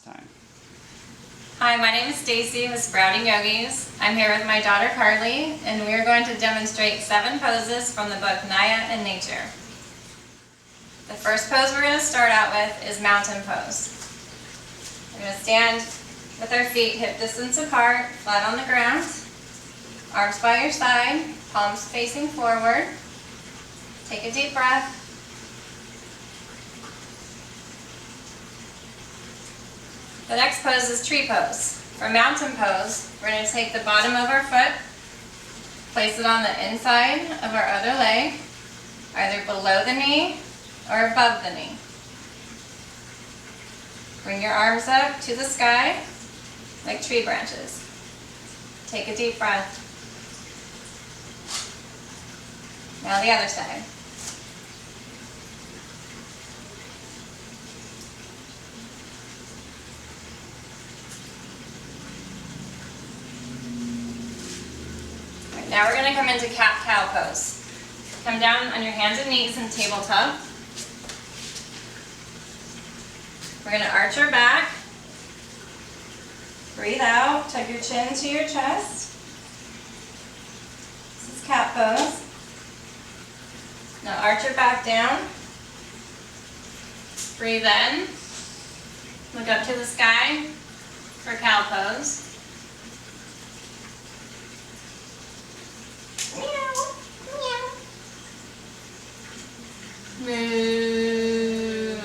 last time. Hi, my name is Stacy with Sprouting Yogis. I'm here with my daughter Carly, and we are going to demonstrate 7 poses from the book Naiya and Nature. The first pose we're going to start out with is mountain pose. We're going to stand with our feet hip distance apart, flat on the ground, arms by your side, palms facing forward. Take a deep breath. The next pose is tree pose. For mountain pose, we're going to take the bottom of our foot, place it on the inside of our other leg, either below the knee or above the knee. Bring your arms up to the sky like tree branches. Take a deep breath. Now the other side. Now we're going to come into cat-cow pose. Come down on your hands and knees in tabletop. We're going to arch our back. Breathe out. Tuck your chin to your chest. This is cat pose. Now arch your back down. Breathe in. Look up to the sky for cow pose. Moo.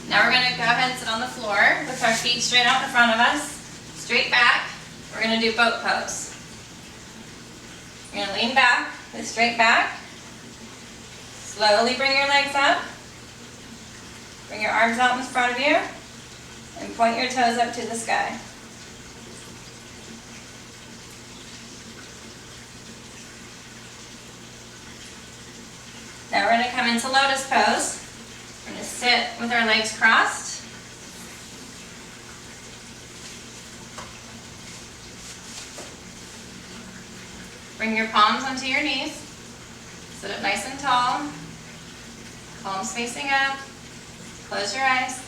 Now we're going to go ahead and sit on the floor with our feet straight out in front of us, straight back. We're going to do boat pose. You're going to lean back with straight back. Slowly bring your legs up. Bring your arms out in front of you and point your toes up to the sky. Now we're going to come into lotus pose. We're going to sit with our legs crossed. Bring your palms onto your knees. Sit up nice and tall. Palms facing up. Close your eyes.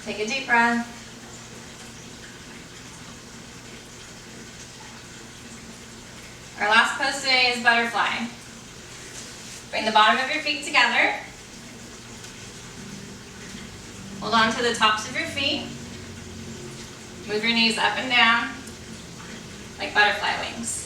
Take a deep breath. Our last pose today is butterfly. Bring the bottom of your feet together. Hold on to the tops of your feet. Move your knees up and down like butterfly wings.